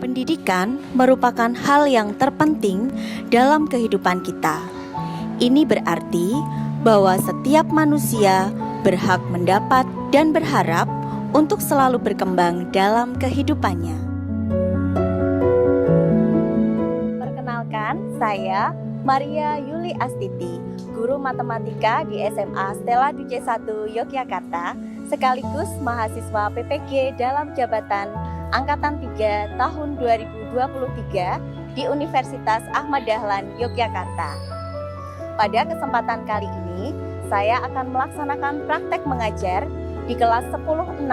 Pendidikan merupakan hal yang terpenting dalam kehidupan kita. Ini berarti bahwa setiap manusia berhak mendapat dan berharap untuk selalu berkembang dalam kehidupannya. Perkenalkan, saya Maria Yuli Astiti, guru matematika di SMA Stella Duce 1 Yogyakarta, sekaligus mahasiswa PPG dalam jabatan Angkatan 3 tahun 2023 di Universitas Ahmad Dahlan, Yogyakarta. Pada kesempatan kali ini, saya akan melaksanakan praktek mengajar di kelas 10-6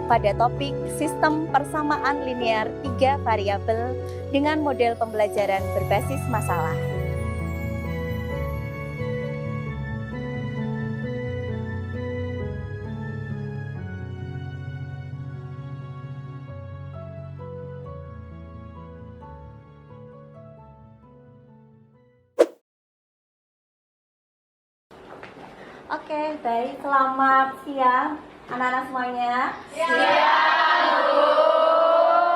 pada topik Sistem Persamaan Linear 3 Variabel dengan model pembelajaran berbasis masalah. Oke, baik. Selamat siang anak-anak semuanya. Siang, Bu.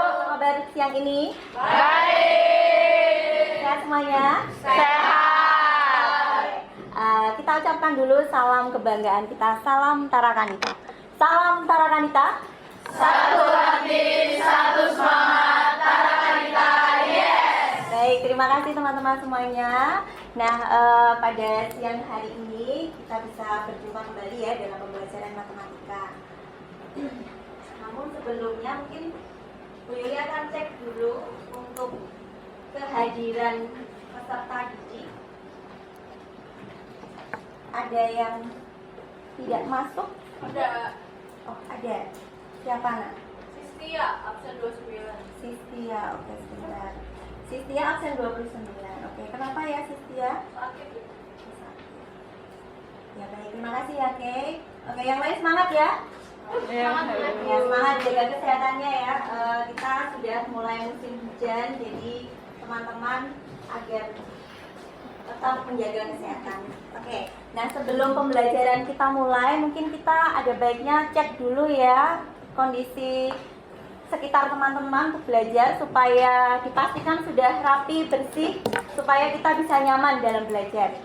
Apa kabar siang ini? Baik. Sehat semuanya? Sehat. Kita ucapkan dulu salam kebanggaan kita. Salam Tarakanita. Salam Tarakanita. Satu hati, satu semangat, Tarakanita, yes. Baik, terima kasih teman-teman semuanya. Nah, pada siang hari ini kita bisa berjumpa kembali ya dalam pembelajaran matematika. Namun sebelumnya mungkin Bu Yuli akan cek dulu untuk kehadiran peserta didik. Ada yang tidak masuk? Ada Oh, ada. Siapa nak? Sistia, absen 29. Sistia, oke sebentar. Sistia absen 29. Oke, kenapa ya Sistia? Sakit. Ya baik, terima kasih ya Kay. Oke, yang lain semangat ya. Ya, Ya, semangat jaga kesehatannya ya. Kita sudah mulai musim hujan, jadi teman-teman agar tetap menjaga kesehatan. Oke, nah sebelum pembelajaran kita mulai, mungkin kita ada baiknya cek dulu ya kondisi sekitar teman-teman untuk belajar supaya dipastikan sudah rapi, bersih, supaya kita bisa nyaman dalam belajar.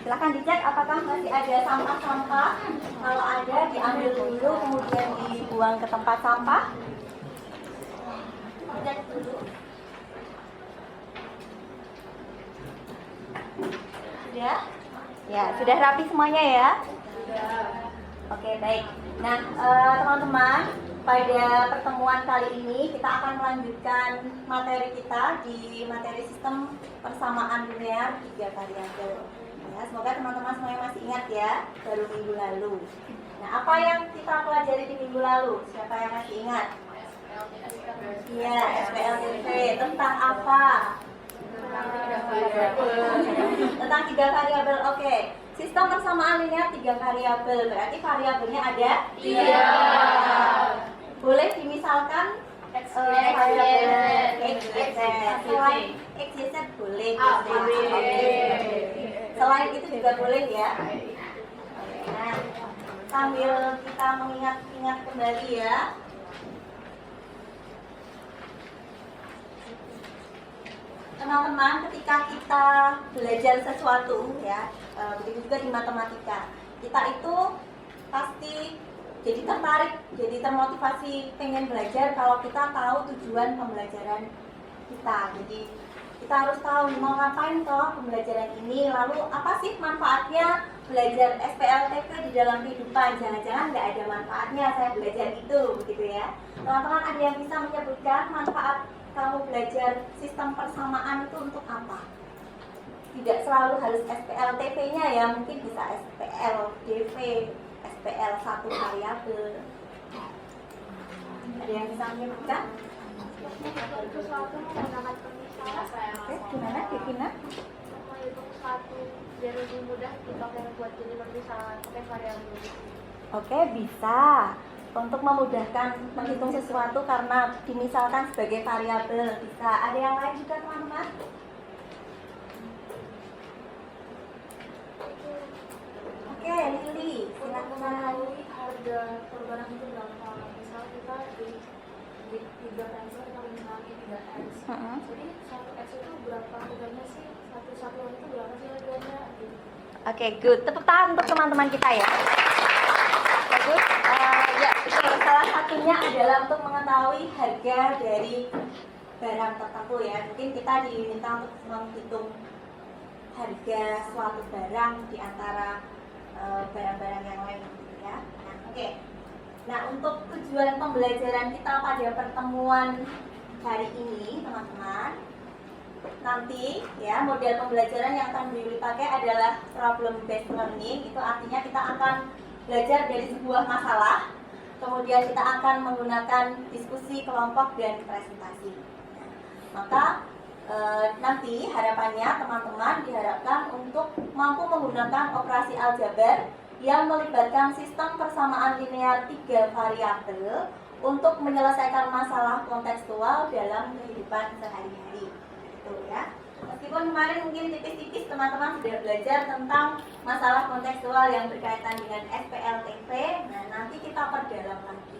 Silahkan dicek apakah masih ada sampah-sampah. Kalau ada, diambil dulu, kemudian dibuang ke tempat sampah. Cek dulu. Sudah? Ya, sudah rapi semuanya ya? Oke, baik. Nah, teman-teman, pada pertemuan kali ini kita akan melanjutkan materi kita di materi sistem persamaan linear 3 variabel. Ya, semoga teman-teman semuanya masih ingat ya, baru minggu lalu. Nah, apa yang kita pelajari di minggu lalu? Siapa yang masih ingat? Iya, SPLDV. Tentang apa? Tentang 3 variabel. Oke. Sistem persamaan linear 3 variabel. Berarti variabelnya ada 3. Boleh dimisalkan variabel X, Y, Z. Selain X, Y, Z boleh. Selain itu juga boleh ya. Nah, sambil kita mengingat-ingat kembali ya. Teman-teman, ketika kita belajar sesuatu ya, begitu juga di matematika, kita itu pasti jadi tertarik, jadi termotivasi pengen belajar kalau kita tahu tujuan pembelajaran kita. Jadi kita harus tahu mau ngapain toh pembelajaran ini, lalu apa sih manfaatnya belajar SPLTP di dalam kehidupan. Jangan-jangan nggak ada manfaatnya saya belajar itu, begitu ya. Teman-teman, ada yang bisa menyebutkan manfaat kamu belajar sistem persamaan itu untuk apa? Tidak selalu harus SPLTP-nya ya, mungkin bisa SPLDV, SPL 1 variabel. Ada yang bisa menyebutkan? Sesuatu menggunakan pemisahan. Oke, gimana Devina? Menghitung satu biar lebih mudah kita buat jadi pemisahan pakai variabel. Oke, bisa. Untuk memudahkan menghitung sesuatu karena dimisalkan sebagai variabel, bisa. Ada yang lain juga teman-teman? Oke, Lili, silakan. Mengetahui harga per barang itu berapa. Misal kita di 3 pencil kita misalkan bagi 3x. Mm-mm. Jadi 1x itu berapa harganya sih? Satu satuan itu berapa sih harganya? Gitu. Oke, good. Tepuk tangan untuk teman-teman kita ya. Bagus. Ya, betul. Salah satunya adalah untuk mengetahui harga dari barang tertentu ya. Mungkin kita diminta untuk menghitung harga suatu barang di antara barang-barang yang lain gitu ya. Nah, oke. Nah, untuk tujuan pembelajaran kita pada pertemuan hari ini, teman-teman, nanti ya model pembelajaran yang akan Yuli pakai adalah problem based learning. Itu artinya kita akan belajar dari sebuah masalah, kemudian kita akan menggunakan diskusi kelompok dan presentasi. Maka nanti harapannya teman-teman diharapkan untuk mampu menggunakan operasi aljabar yang melibatkan sistem persamaan linear 3 variabel untuk menyelesaikan masalah kontekstual dalam kehidupan sehari-hari. Gitu ya. Meskipun kemarin mungkin tipis-tipis teman-teman sudah belajar tentang masalah kontekstual yang berkaitan dengan SPLTP, nah nanti kita perdalam lagi.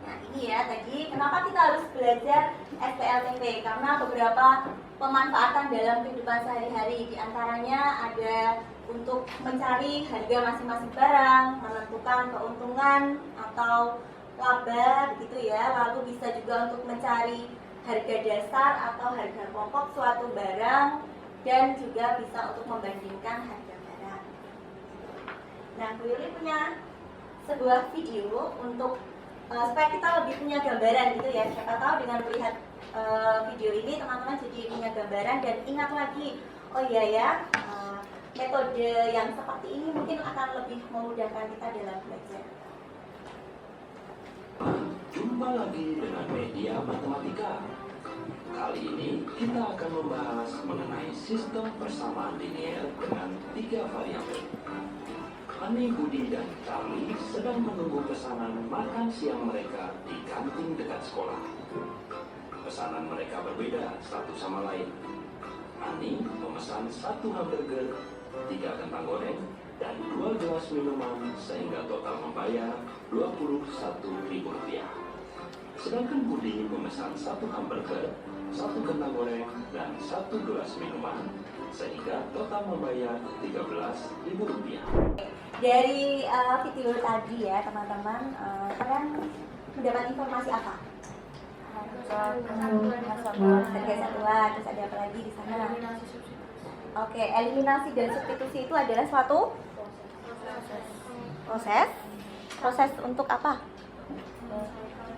Nah ini ya tadi kenapa kita harus belajar SPLTP, karena beberapa pemanfaatan dalam kehidupan sehari-hari, diantaranya ada untuk mencari harga masing-masing barang, menentukan keuntungan atau laba gitu ya, lalu bisa juga untuk mencari harga dasar atau harga pokok suatu barang, dan juga bisa untuk membandingkan harga barang. Nah, Bu Yuli punya sebuah video untuk supaya kita lebih punya gambaran gitu ya. Siapa tahu dengan melihat video ini teman-teman jadi punya gambaran dan ingat lagi, oh iya ya, metode yang seperti ini mungkin akan lebih memudahkan kita dalam belajar. Jumpa lagi dengan media matematika. Kali ini kita akan membahas mengenai sistem persamaan linear dengan 3 variabel. Ani, Budi, dan Charlie sedang menunggu pesanan makan siang mereka di kantin dekat sekolah. Pesanan mereka berbeda satu sama lain. Ani memesan 1 hamburger, 3 kentang goreng, dan 2 gelas minuman sehingga total membayar Rp21.000. Sedangkan Budi memesan 1 hamburger, 1 kentang goreng, dan 1 gelas minuman sehingga total membayar Rp13.000. Dari video tadi ya teman-teman, kalian mendapat informasi apa? Harga satuan, terus ada apa lagi di sana? Oke, eliminasi dan substitusi itu adalah suatu proses untuk apa?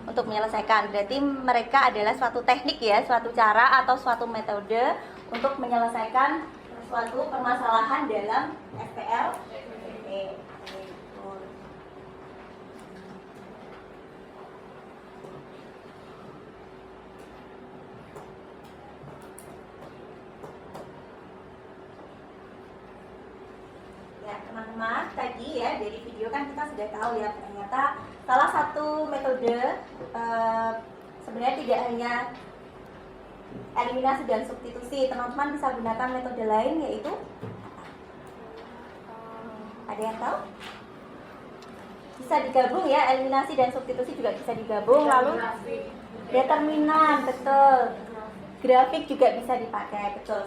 Untuk menyelesaikan. Berarti mereka adalah suatu teknik ya, suatu cara atau suatu metode untuk menyelesaikan suatu permasalahan dalam SPL. Ya teman-teman, tadi ya dari video kan kita sudah tahu ya, ternyata salah satu metode sebenarnya tidak hanya eliminasi dan substitusi, teman-teman bisa gunakan metode lain yaitu ada yang tahu? Bisa digabung ya, eliminasi dan substitusi juga bisa digabung. Lalu determinan, betul. Grafik juga bisa dipakai, betul,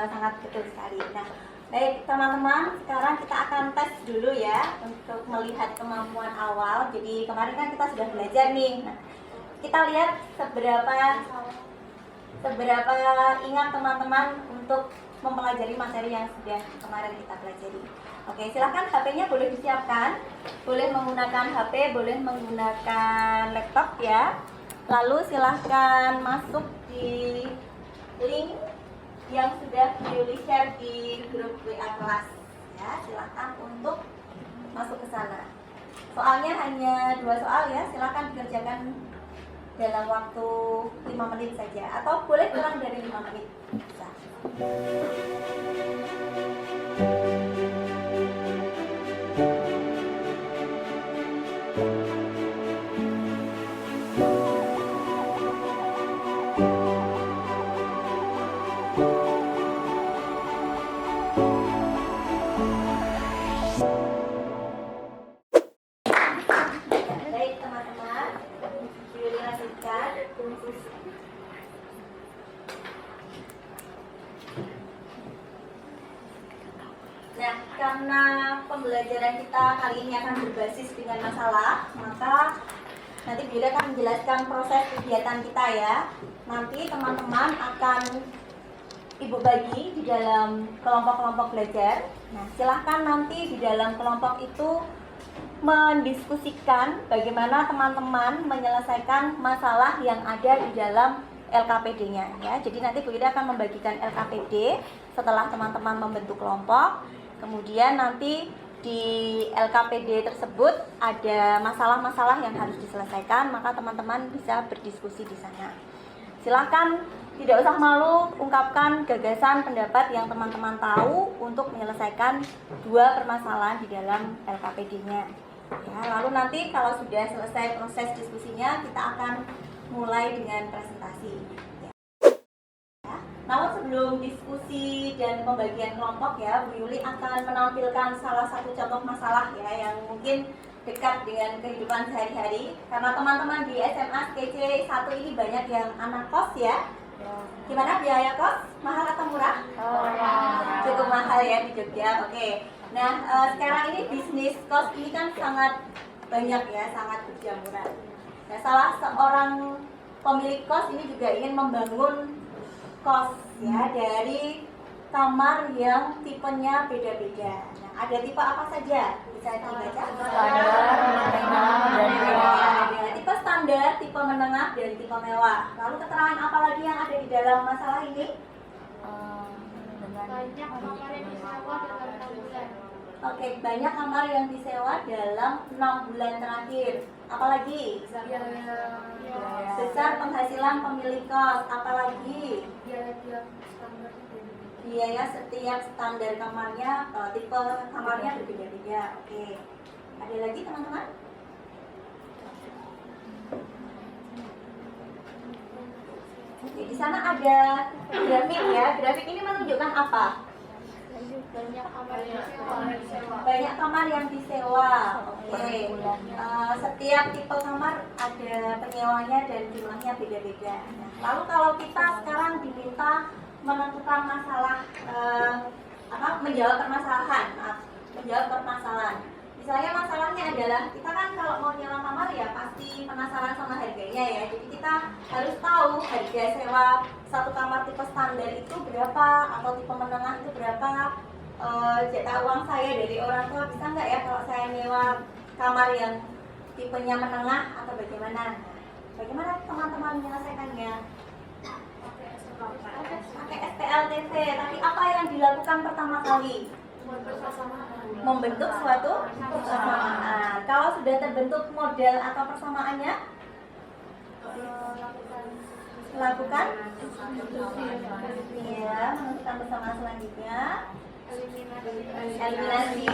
sangat betul sekali. Nah, baik teman-teman, sekarang kita akan tes dulu ya untuk melihat kemampuan awal. Jadi kemarin kan kita sudah belajar nih. Nah, kita lihat seberapa ingat teman-teman untuk mempelajari materi yang sudah kemarin kita pelajari. Oke, silakan HP-nya boleh disiapkan, boleh menggunakan HP, boleh menggunakan laptop ya. Lalu silahkan masuk di link yang sudah Yuli share di grup WA kelas ya. Silahkan untuk masuk ke sana. Soalnya hanya 2 soal ya, silahkan dikerjakan dalam waktu 5 menit saja atau boleh kurang dari 5 menit. Bisa. Baik teman-teman, Yuli lanjutkan. Nah, karena pembelajaran kita kali ini akan berbasis dengan masalah, maka nanti Bu Yulia akan menjelaskan proses kegiatan kita ya. Nanti teman-teman akan Ibu bagi di dalam kelompok-kelompok belajar. Nah, silahkan nanti di dalam kelompok itu mendiskusikan bagaimana teman-teman menyelesaikan masalah yang ada di dalam LKPD-nya ya. Jadi nanti Bu Yulia akan membagikan LKPD setelah teman-teman membentuk kelompok. Kemudian nanti di LKPD tersebut ada masalah-masalah yang harus diselesaikan, maka teman-teman bisa berdiskusi di sana. Silahkan tidak usah malu ungkapkan gagasan pendapat yang teman-teman tahu untuk menyelesaikan dua permasalahan di dalam LKPD-nya. Ya, lalu nanti kalau sudah selesai proses diskusinya, kita akan mulai dengan presentasi. Namun sebelum diskusi dan pembagian kelompok ya, Bu Yuli akan menampilkan salah satu contoh masalah ya yang mungkin dekat dengan kehidupan sehari-hari. Karena teman-teman di SMA SKC 1 ini banyak yang anak kos ya. Gimana biaya kos? Mahal atau murah? Cukup mahal ya di Jogja. Oke. Nah, sekarang ini bisnis kos ini kan sangat banyak ya, sangat berjamuran. Nah, salah seorang pemilik kos ini juga ingin membangun kos ya dari kamar yang tipenya beda-beda. Nah, ada tipe apa saja? Bisa dibaca? Tipe standar, tipe menengah, dan tipe mewah. Lalu keterangan apa lagi yang ada di dalam masalah ini? Banyak kamar yang disewa dalam 6 bulan. Oke, banyak kamar yang disewa dalam 6 bulan terakhir. Apalagi? Besar penghasilan pemilik kos. Apalagi? Biaya setiap standar kamarnya, tipe kamarnya berbeda-beda. Oke. Ada lagi teman-teman? Oke, di sana ada grafik ya. Grafik ini menunjukkan apa? Banyak kamar yang disewa. Banyak kamar yang disewa. Oke. Setiap tipe kamar ada penyewanya dan jumlahnya beda-beda. Nah, lalu kalau kita sekarang diminta menentukan masalah, menjawab permasalahan, menjawab permasalahan. Misalnya masalahnya adalah kita kan kalau mau nyewa kamar ya pasti penasaran sama harganya ya. Jadi kita harus tahu harga sewa satu kamar tipe standar itu berapa atau tipe menengah itu berapa. Jatah uang saya dari orang tua bisa nggak ya kalau saya nyewa kamar yang tipenya menengah atau bagaimana? Bagaimana teman-teman menyelesaikannya? Pakai SPLTV. Tapi apa yang dilakukan pertama kali? Membentuk suatu persamaan. Kalau sudah terbentuk model atau persamaannya, lakukan ya, menentukan persamaan selanjutnya. Eliminasi.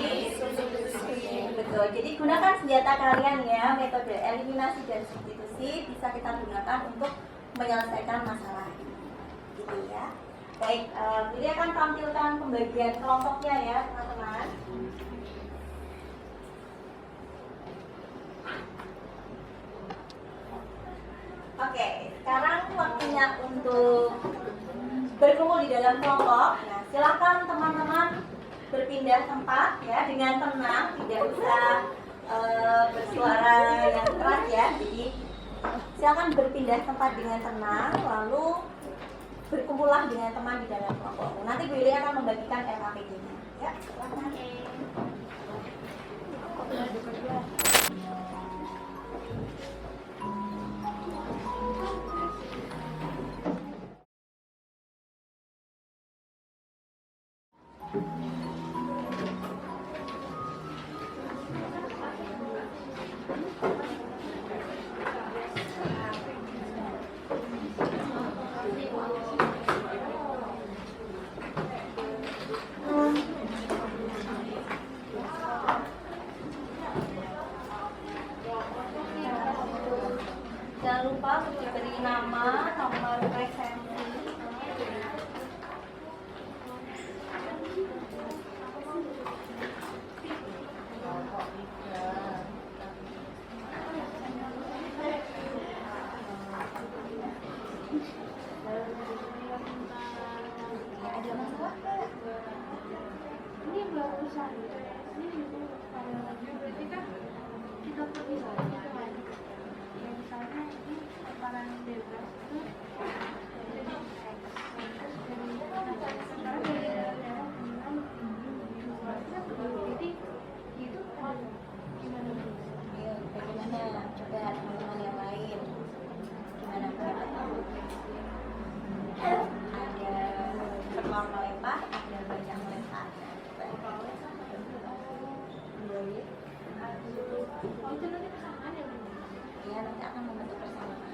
Betul. Jadi gunakan senjata kalian ya, metode eliminasi dan substitusi bisa kita gunakan untuk menyelesaikan masalah ini. Gitu ya. Baik, Billy akan tampilkan pembagian kelompoknya ya, teman-teman. Oke, sekarang waktunya untuk berkumpul di dalam kelompok. Nah, silakan teman-teman berpindah tempat ya dengan tenang, tidak usah bersuara yang keras ya. Jadi silakan berpindah tempat dengan tenang, lalu berkumpullah dengan teman di dalam kelompok. Nanti Bu Yuli akan membagikan LKPD-nya. Ya, silakan. Jangan lupa untuk diberi nama, nomor presensi. pangkalan bebas itu jadi sekarang dari daerah kemudian jadi itu gimana? Bagaimana? Coba teman-teman yang lain. Gimana pendapatnya? Ada serpong melempar, ada bajak melempar. Itu nanti kesamaan ya Bu? Ya, nanti akan membentuk persamaan.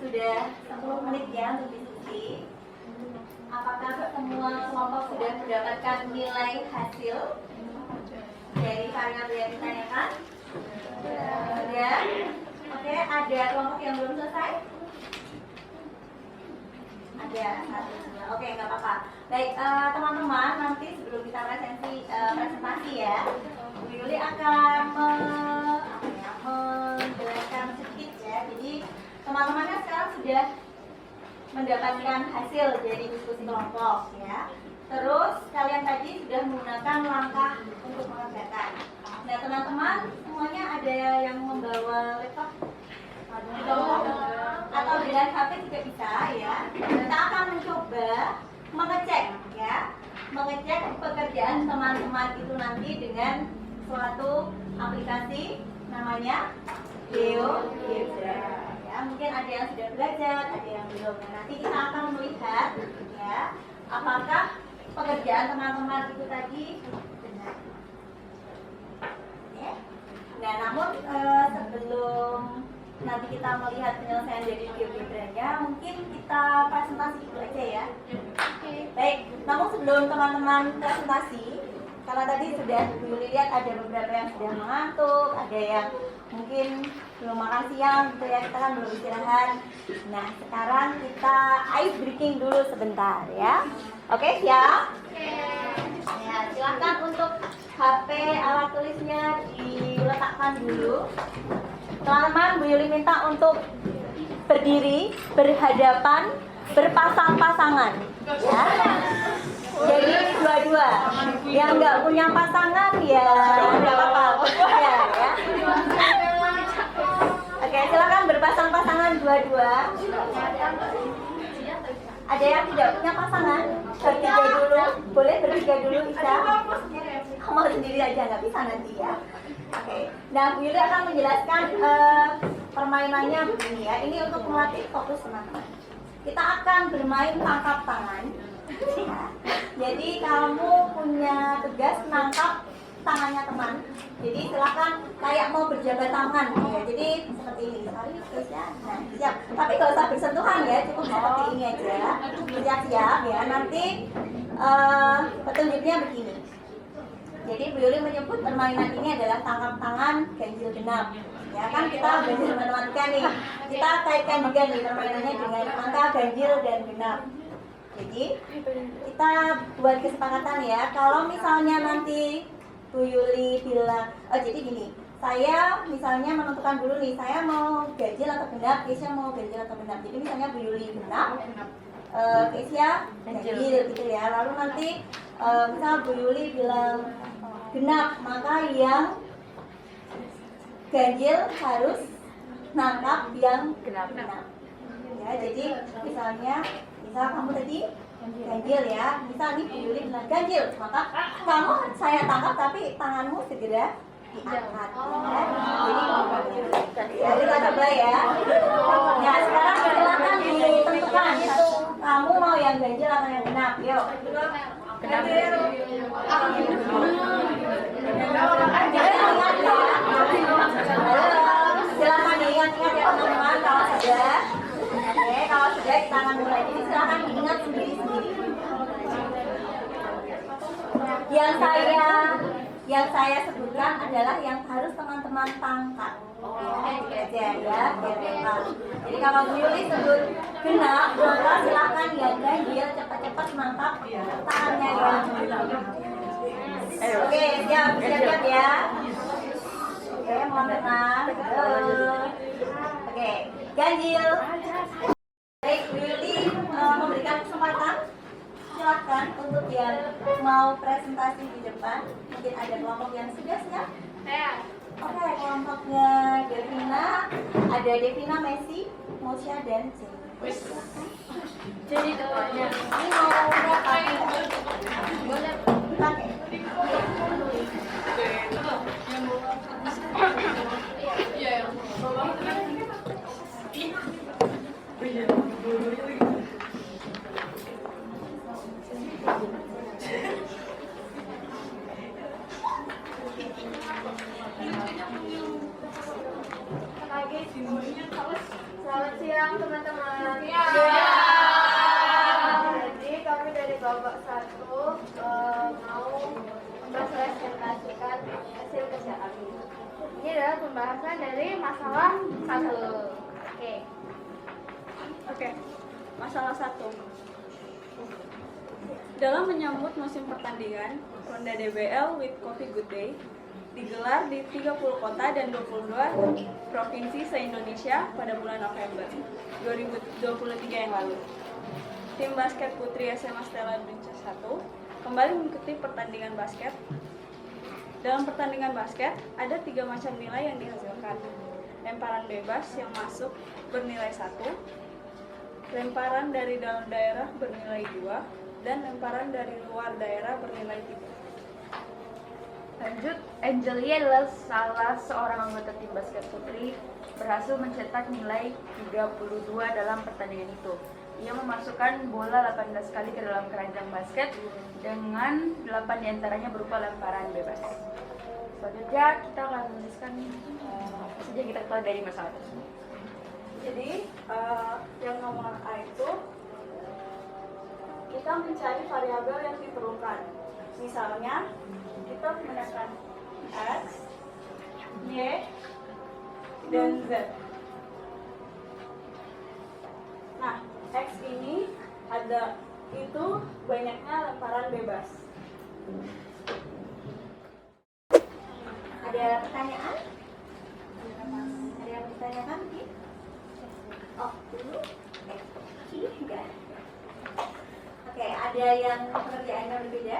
Sudah 10 menit ya untuk diskusi. Apakah semua kelompok sudah mendapatkan nilai hasil dari variabel yang ditanyakan? Sudah? Oke, ada kelompok yang belum selesai? Ada satu. Oke, nggak apa-apa. Baik, teman-teman, nanti sebelum kita presentasi ya, Bu Yuli akan menjelaskan sedikit ya. Jadi teman-temannya sekarang sudah mendapatkan hasil dari diskusi kelompok ya. Terus kalian tadi sudah menggunakan langkah untuk mengerjakan. Nah, teman-teman semuanya ada yang membawa laptop atau dengan HP juga bisa ya. Kita akan mencoba mengecek ya, mengecek pekerjaan teman-teman itu nanti dengan suatu aplikasi namanya GeoGebra. Ya, mungkin ada yang sudah belajar, ada yang belum. Nah, nanti kita akan melihat ya, apakah pekerjaan teman-teman itu tadi benar. Ya. Nah, namun sebelum nanti kita melihat penyelesaian dari GeoGebra-nya, mungkin kita presentasi dulu aja ya. Baik, namun sebelum teman-teman presentasi, karena tadi sudah Bu Yuli lihat ada beberapa yang sudah mengantuk, ada yang mungkin belum makan siang gitu ya, kita kan belum istirahat. Nah, sekarang kita ice breaking dulu sebentar ya. Oke, siap? Ya, silakan untuk HP alat tulisnya diletakkan dulu. Teman-teman, Bu Yuli minta untuk berdiri, berhadapan, berpasang-pasangan ya. Jadi dua-dua. Yang nggak punya pasangan ya nggak apa-apa, ya. Oke, silakan berpasang-pasangan dua-dua. Ada yang tidak punya pasangan, bertiga dulu, boleh bertiga dulu bisa. Kamu sendiri aja nggak bisa nanti ya. Oke, nah Bu Yuli akan menjelaskan permainannya begini ya. Ini untuk melatih fokus teman-teman. Kita akan bermain tangkap tangan. Ya. Jadi kamu punya tugas menangkap tangannya teman. Jadi silakan kayak mau berjabat tangan. Ya. Jadi seperti ini. Nah, siap. Tapi kalau usah bersentuhan ya, cukup seperti ini aja. Siap-siap ya. Nanti petunjuknya begini. Jadi Bu Yuli menyebut permainan ini adalah tangkap tangan ganjil genap. Ya kan kita belajar matematika nih. Kita kaitkan juga nih permainannya dengan angka ganjil dan genap. Jadi kita buat kesepakatan ya. Kalau misalnya nanti Bu Yuli bilang, jadi gini, saya misalnya menentukan dulu nih, saya mau ganjil atau genap, Keisha mau ganjil atau genap. Jadi misalnya Bu Yuli genap, Keisha ganjil gitu ya. Lalu nanti misal Bu Yuli bilang genap, maka yang ganjil harus nangkap yang Genap. Ya, jadi misal kamu tadi ganjil ya, misal nih Bu Yuli bilang ganjil, maka kamu saya tangkap tapi tanganmu segera diangkat. Ya. Jadi kita coba ya. Ya sekarang silakan ditentukan kamu mau yang ganjil atau yang genap. Yuk. Genap. Silakan diingat-ingat ya teman-teman kalau sudah. Oke, kalau sudah kita akan mulai. Jadi silakan diingat sendiri-sendiri. Yang saya sebutkan adalah yang harus teman-teman tangkap. Ya, aja ya, biar gampang. Jadi kalau Bu Yuli sebut genap, maka silakan yang ganjil cepat-cepat menangkap tangannya ya. Oke, siap ya. Oke, mohon tenang. Oke, ganjil. Baik, Bu Yuli memberikan kesempatan. Silahkan untuk yang mau presentasi di depan. Mungkin ada kelompok yang sudah siap. Oke, kelompoknya Devina. Ada Devina, Messi, Mosya, dan Jenny. Jadi ketuanya. Ini mau pakai? Boleh pakai. Selamat siang teman-teman. Jadi kami dari kelompok 1 mau mempresentasikan hasil kerja kami. Ini adalah pembahasan dari masalah 1. Oke, masalah 1. Dalam menyambut musim pertandingan, Ronda DBL with Coffee Good Day digelar di 30 kota dan 22 provinsi se-Indonesia pada bulan November 2023 yang lalu. Tim basket putri SMA Stella Drinces 1 kembali mengikuti pertandingan basket. Dalam pertandingan basket, ada 3 macam nilai yang dihasilkan. Lemparan bebas yang masuk bernilai 1, lemparan dari dalam daerah bernilai 2, dan lemparan dari luar daerah bernilai 3. Lanjut, Angelia adalah salah seorang anggota tim basket putri, berhasil mencetak nilai 32 dalam pertandingan itu. Ia memasukkan bola 18 kali ke dalam keranjang basket dengan 8 diantaranya berupa lemparan bebas. Selanjutnya kita akan menuliskan apa saja yang kita ketahui dari masalah tersebut. Jadi, yang nomor A itu kita mencari variabel yang diperlukan. Misalnya, kita menggunakan X, Y, dan Z. Nah, X ini ada itu banyaknya lemparan bebas. Ada pertanyaan? Ada yang ditanyakan? Oh, dulu? Enggak. Oke, ada yang pekerjaannya berbeda?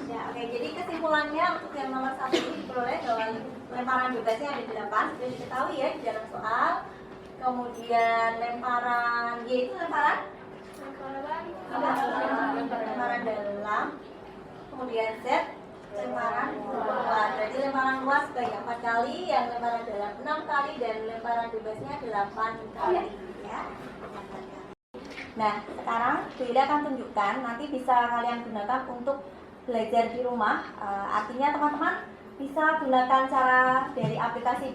Ya, oke. Jadi kesimpulannya untuk yang nomor 1 ini diperoleh bahwa lemparan bebasnya ada 8, sudah diketahui ya di dalam soal. Kemudian lemparan Y itu lemparan dalam. Kemudian Z lemparan luar. Jadi lemparan luas sebanyak 4 kali, yang lemparan dalam 6 kali, dan lemparan bebasnya 8 kali ya. Nah, sekarang Bella akan tunjukkan, nanti bisa kalian gunakan untuk belajar di rumah. Artinya teman-teman bisa gunakan cara dari aplikasi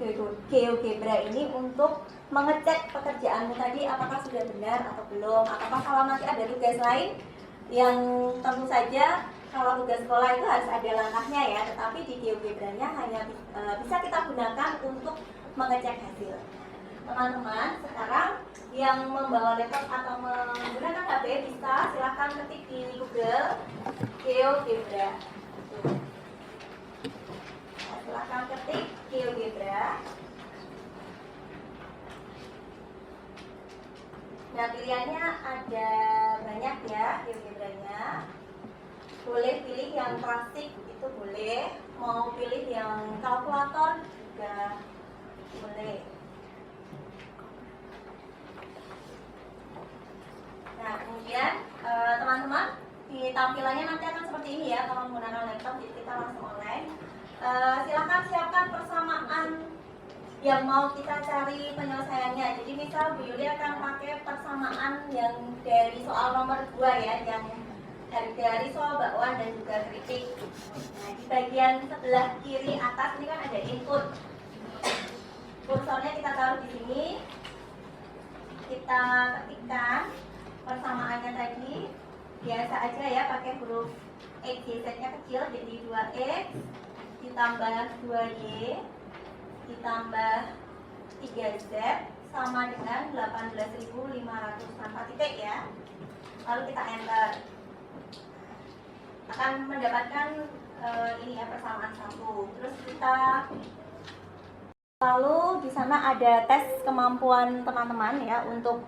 GeoGebra ini untuk mengecek pekerjaanmu tadi apakah sudah benar atau belum, ataukah kalau nanti ada tugas lain yang tentu saja kalau tugas sekolah itu harus ada langkahnya ya, tetapi di GeoGebra-nya hanya bisa kita gunakan untuk mengecek hasil. Teman-teman, sekarang yang membawa laptop atau menggunakan HP bisa silahkan ketik di Google GeoGebra. Nah, silahkan ketik GeoGebra. Nah, pilihannya ada banyak ya GeoGebra-nya. Boleh pilih yang klasik itu boleh. Mau pilih yang kalkulator juga boleh. Nah, kemudian teman-teman, di tampilannya nanti akan seperti ini ya kalau menggunakan laptop, jadi kita langsung online. Silakan siapkan persamaan yang mau kita cari penyelesaiannya. Jadi misal Bu Yuli akan pakai persamaan yang dari soal nomor 2 ya, yang dari soal bakwan dan juga keripik. Nah, di bagian sebelah kiri atas ini kan ada input. Kursornya kita taruh di sini. Kita ketikkan persamaannya tadi. Biasa aja ya, pakai huruf X, Y, Z-nya kecil, jadi 2X ditambah 2Y ditambah 3Z sama dengan 18.500 tanpa titik ya. Lalu kita enter. Akan mendapatkan ini ya, persamaan 1. Terus kita lalu di sana ada tes kemampuan teman-teman ya, untuk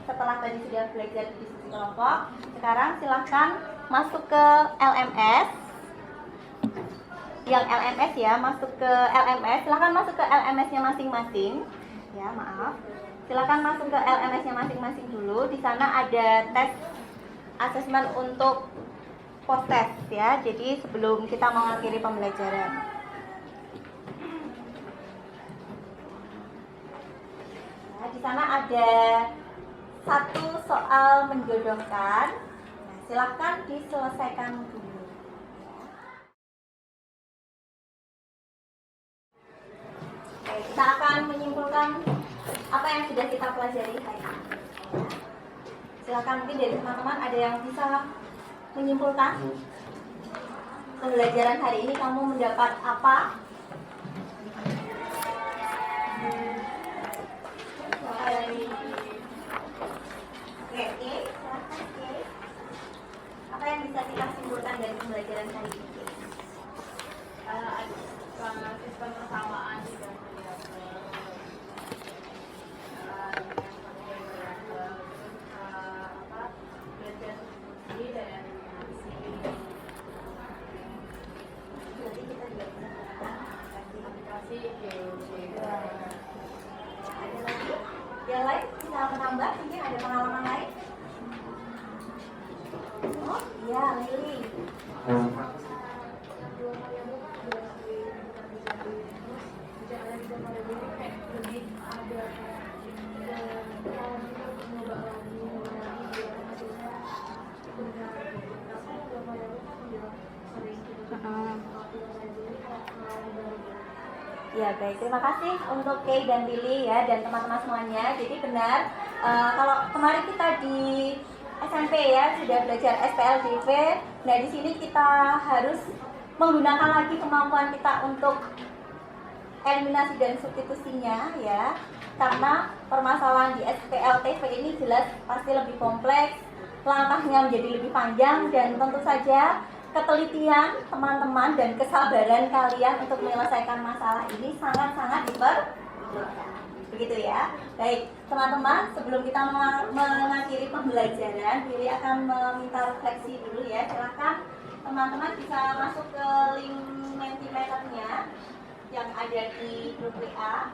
setelah tadi sudah belajar diskusi kelompok. Sekarang silahkan masuk ke LMS. Yang LMS ya, masuk ke LMS. Silahkan masuk ke LMS-nya masing-masing. Ya, maaf. Silahkan masuk ke LMS-nya masing-masing dulu. Di sana ada tes asesmen untuk post test ya. Jadi sebelum kita mengakhiri pembelajaran. Nah, di sana ada satu soal menjodohkan. Nah, silahkan diselesaikan dulu. Oke, kita akan menyimpulkan apa yang sudah kita pelajari hari ini. Silahkan, mungkin dari teman-teman ada yang bisa menyimpulkan pembelajaran hari ini, kamu mendapat apa? Oke, silahkan. Apa yang bisa kita simpulkan dari pembelajaran hari ini? Sistem persamaan juga belajar diskusi dan animasi. Jadi kita juga bisa menggunakan Aplikasi ada lagi yang lain bisa menambah, mungkin ada pengalaman lain. Oh iya, Lili. Ya baik, terima kasih untuk Kay dan Lili ya, dan teman-teman semuanya. Jadi benar, kalau kemarin kita di SMP ya sudah belajar SPLDV. Nah di sini kita harus menggunakan lagi kemampuan kita untuk eliminasi dan substitusinya ya. Karena permasalahan di SPLTV ini jelas pasti lebih kompleks, langkahnya menjadi lebih panjang, dan tentu saja ketelitian teman-teman dan kesabaran kalian untuk menyelesaikan masalah ini sangat-sangat diperlukan. Begitu ya. Baik, teman-teman, sebelum kita mengakhiri pembelajaran, Billy akan meminta refleksi dulu ya. Silakan teman-teman bisa masuk ke link Mentimeternya yang ada di grup WA.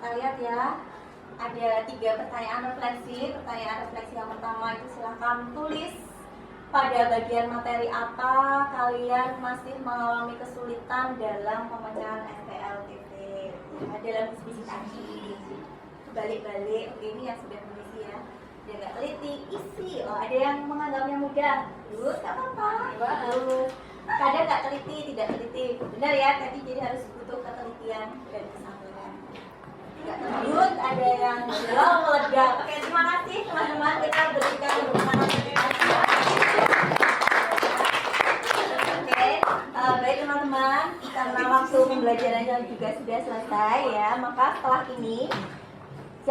Kita lihat ya, ada 3 pertanyaan refleksi. Pertanyaan refleksi yang pertama itu silahkan tulis pada bagian materi apa kalian masih mengalami kesulitan dalam pemecahan SPLTV ya, dalam diskusi tadi. Balik-balik, oke, ini yang sudah mengisi ya. Dia nggak teliti, isi. Oh, ada yang menganggapnya mudah. Good, nggak apa-apa. Kadang nggak teliti, tidak teliti. Benar ya, tadi jadi harus butuh ketelitian dan kesabaran. Good, ada yang belum meledak. Oke, terima kasih teman-teman. Kita berikan bersama. Oke, baik teman-teman. Karena waktu pembelajarannya juga sudah selesai ya, maka setelah ini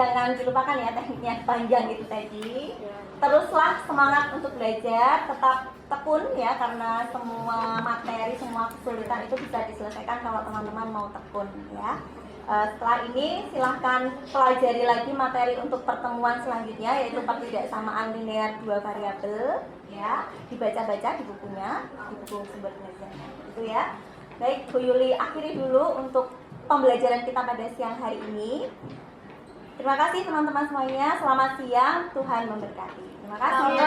jangan dilupakan ya tekniknya panjang itu tadi. Teruslah semangat untuk belajar, tetap tekun ya, karena semua materi, semua kesulitan itu bisa diselesaikan kalau teman-teman mau tekun ya. Setelah ini silahkan pelajari lagi materi untuk pertemuan selanjutnya, yaitu pertidaksamaan linear dua variabel ya, dibaca-baca di bukunya, di buku sumber belajarnya itu ya. Baik, Bu Yuli, akhiri dulu untuk pembelajaran kita pada siang hari ini. Terima kasih teman-teman semuanya, selamat siang, Tuhan memberkati. Terima kasih.